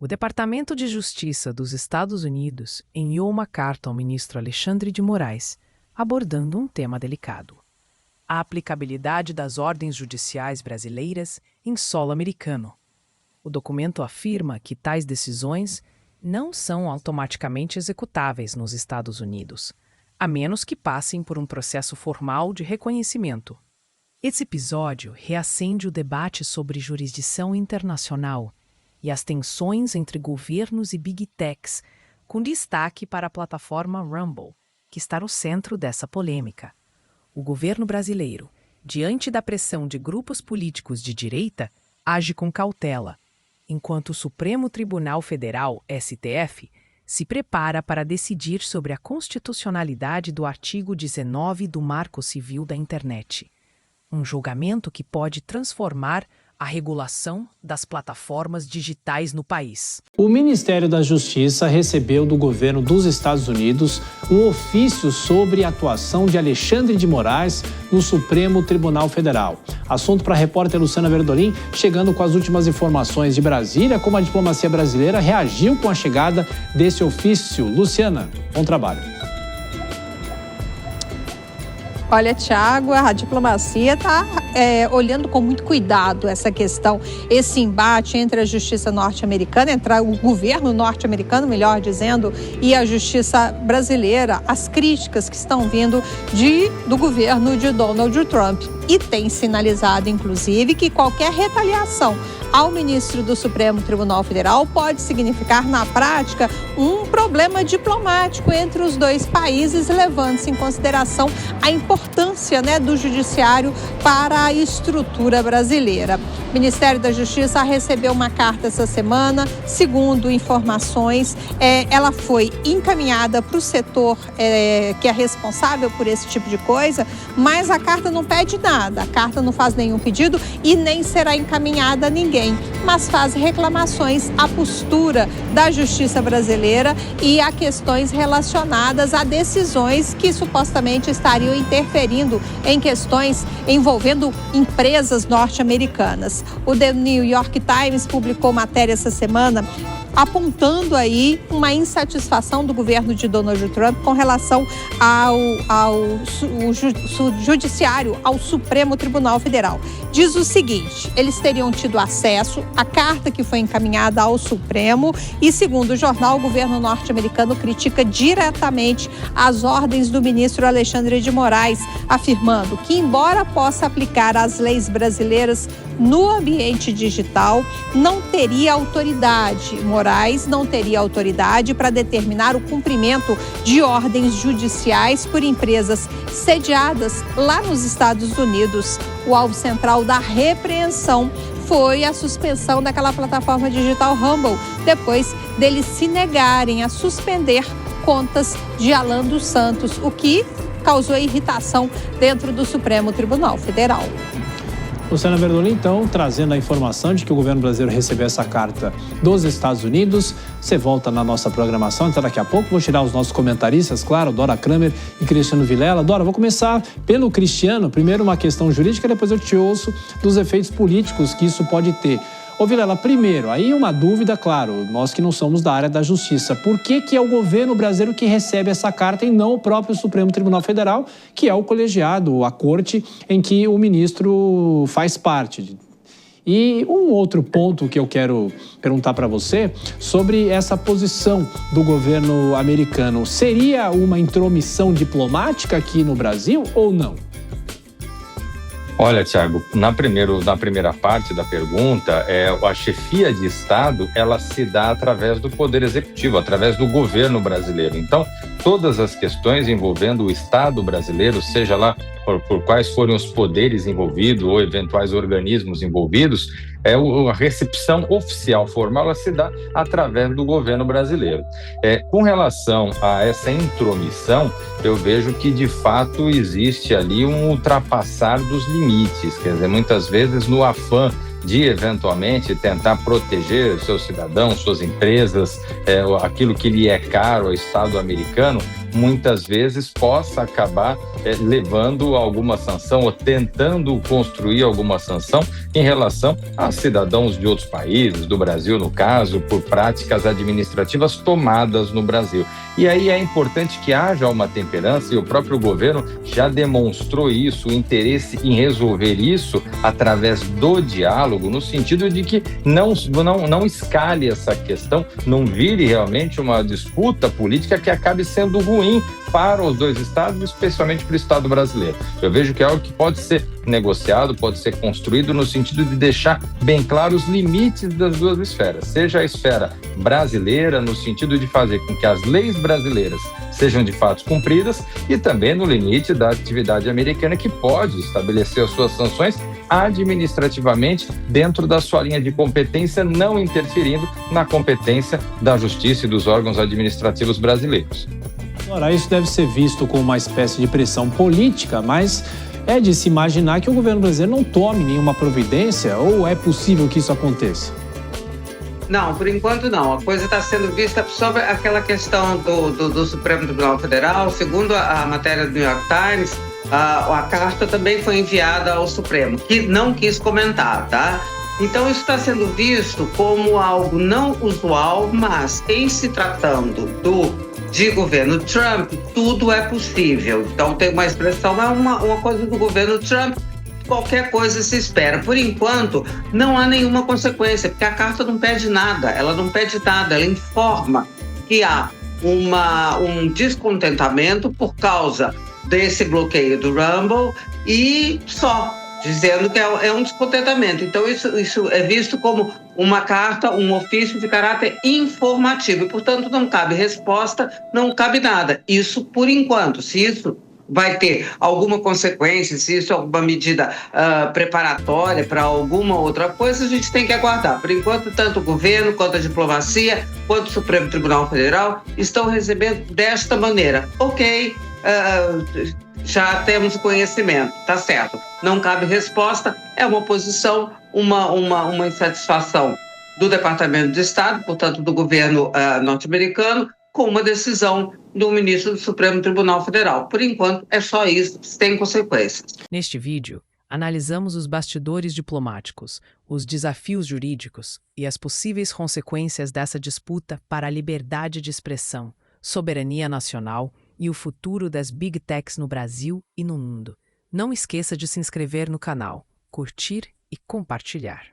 O Departamento de Justiça dos Estados Unidos enviou uma carta ao ministro Alexandre de Moraes, abordando um tema delicado: a aplicabilidade das ordens judiciais brasileiras em solo americano. O documento afirma que tais decisões não são automaticamente executáveis nos Estados Unidos, a menos que passem por um processo formal de reconhecimento. Esse episódio reacende o debate sobre jurisdição internacional e as tensões entre governos e big techs, com destaque para a plataforma Rumble, que está no centro dessa polêmica. O governo brasileiro, diante da pressão de grupos políticos de direita, age com cautela, enquanto o Supremo Tribunal Federal, STF, se prepara para decidir sobre a constitucionalidade do artigo 19 do Marco Civil da Internet. Um julgamento que pode transformar a regulação das plataformas digitais no país. O Ministério da Justiça recebeu do governo dos Estados Unidos um ofício sobre a atuação de Alexandre de Moraes no Supremo Tribunal Federal. Assunto para a repórter Luciana Verdolim, chegando com as últimas informações de Brasília, como a diplomacia brasileira reagiu com a chegada desse ofício. Luciana, bom trabalho. Olha, Thiago, a diplomacia está olhando com muito cuidado essa questão, esse embate entre a justiça norte-americana, entre o governo norte-americano, melhor dizendo, e a justiça brasileira, as críticas que estão vindo do governo de Donald Trump. E tem sinalizado, inclusive, que qualquer retaliação ao ministro do Supremo Tribunal Federal pode significar, na prática, um problema diplomático entre os dois países, levando-se em consideração a importância, do judiciário para a estrutura brasileira. O Ministério da Justiça recebeu uma carta essa semana, segundo informações, ela foi encaminhada para o setor que é responsável por esse tipo de coisa, mas a carta não pede nada, a carta não faz nenhum pedido e nem será encaminhada a ninguém, mas faz reclamações à postura da justiça brasileira e a questões relacionadas a decisões que supostamente estariam interferindo em questões envolvendo empresas norte-americanas. O The New York Times publicou matéria essa semana apontando aí uma insatisfação do governo de Donald Trump com relação ao judiciário, ao Supremo Tribunal Federal. Diz o seguinte: eles teriam tido acesso à carta que foi encaminhada ao Supremo e, segundo o jornal, o governo norte-americano critica diretamente as ordens do ministro Alexandre de Moraes, afirmando que, embora possa aplicar as leis brasileiras no ambiente digital, não teria autoridade. Moraes não teria autoridade para determinar o cumprimento de ordens judiciais por empresas sediadas lá nos Estados Unidos. O alvo central da repreensão foi a suspensão daquela plataforma digital Rumble, depois deles se negarem a suspender contas de Alan dos Santos, o que causou irritação dentro do Supremo Tribunal Federal. Luciana Verdolim, então, trazendo a informação de que o governo brasileiro recebeu essa carta dos Estados Unidos. Você volta na nossa programação, então daqui a pouco vou tirar os nossos comentaristas, claro, Dora Kramer e Cristiano Vilela. Dora, vou começar pelo Cristiano. Primeiro uma questão jurídica, depois eu te ouço dos efeitos políticos que isso pode ter. Ô Vilela, primeiro, aí uma dúvida, claro, nós que não somos da área da justiça. Por que é o governo brasileiro que recebe essa carta e não o próprio Supremo Tribunal Federal, que é o colegiado, a corte em que o ministro faz parte? E um outro ponto que eu quero perguntar para você sobre essa posição do governo americano. Seria uma intromissão diplomática aqui no Brasil ou não? Olha, Thiago, na primeira parte da pergunta, a chefia de Estado, ela se dá através do Poder Executivo, através do governo brasileiro. Então, todas as questões envolvendo o Estado brasileiro, seja lá por quais forem os poderes envolvidos ou eventuais organismos envolvidos, a recepção oficial formal ela se dá através do governo brasileiro. Com relação a essa intromissão, eu vejo que de fato existe ali um ultrapassar dos limites, quer dizer, muitas vezes no afã de eventualmente tentar proteger seus cidadãos, suas empresas, aquilo que lhe é caro ao Estado americano, muitas vezes possa acabar levando a alguma sanção ou tentando construir alguma sanção em relação a cidadãos de outros países, do Brasil no caso, por práticas administrativas tomadas no Brasil. E aí é importante que haja uma temperança, e o próprio governo já demonstrou isso, o interesse em resolver isso através do diálogo, no sentido de que não escale essa questão, não vire realmente uma disputa política que acabe sendo ruim para os dois estados, especialmente para o Estado brasileiro. Eu vejo que é algo que pode ser negociado, pode ser construído no sentido de deixar bem claro os limites das duas esferas, seja a esfera brasileira, no sentido de fazer com que as leis brasileiras sejam de fato cumpridas, e também no limite da atividade americana, que pode estabelecer as suas sanções administrativamente dentro da sua linha de competência, não interferindo na competência da justiça e dos órgãos administrativos brasileiros. Agora, isso deve ser visto como uma espécie de pressão política, mas é de se imaginar que o governo brasileiro não tome nenhuma providência, ou é possível que isso aconteça? Não, por enquanto não. A coisa está sendo vista sobre aquela questão do Supremo Tribunal Federal. Segundo a matéria do New York Times, a carta também foi enviada ao Supremo, que não quis comentar, tá? Então isso está sendo visto como algo não usual, mas em se tratando de governo Trump, tudo é possível. Então tem uma expressão, é uma coisa do governo Trump, qualquer coisa se espera. Por enquanto, não há nenhuma consequência, porque a carta não pede nada, ela informa que há um descontentamento por causa desse bloqueio do Rumble e só, dizendo que é um descontentamento. Então isso é visto como uma carta, um ofício de caráter informativo e, portanto, não cabe resposta, não cabe nada. Isso por enquanto. Se isso vai ter alguma consequência, se isso é alguma medida preparatória para alguma outra coisa, a gente tem que aguardar. Por enquanto, tanto o governo, quanto a diplomacia, quanto o Supremo Tribunal Federal estão recebendo desta maneira. Ok, já temos conhecimento, tá certo. Não cabe resposta, é uma posição, uma insatisfação do Departamento de Estado, portanto do governo norte-americano, com uma decisão do ministro do Supremo Tribunal Federal. Por enquanto, é só isso, sem consequências. Neste vídeo, analisamos os bastidores diplomáticos, os desafios jurídicos e as possíveis consequências dessa disputa para a liberdade de expressão, soberania nacional e o futuro das Big Techs no Brasil e no mundo. Não esqueça de se inscrever no canal, curtir e compartilhar.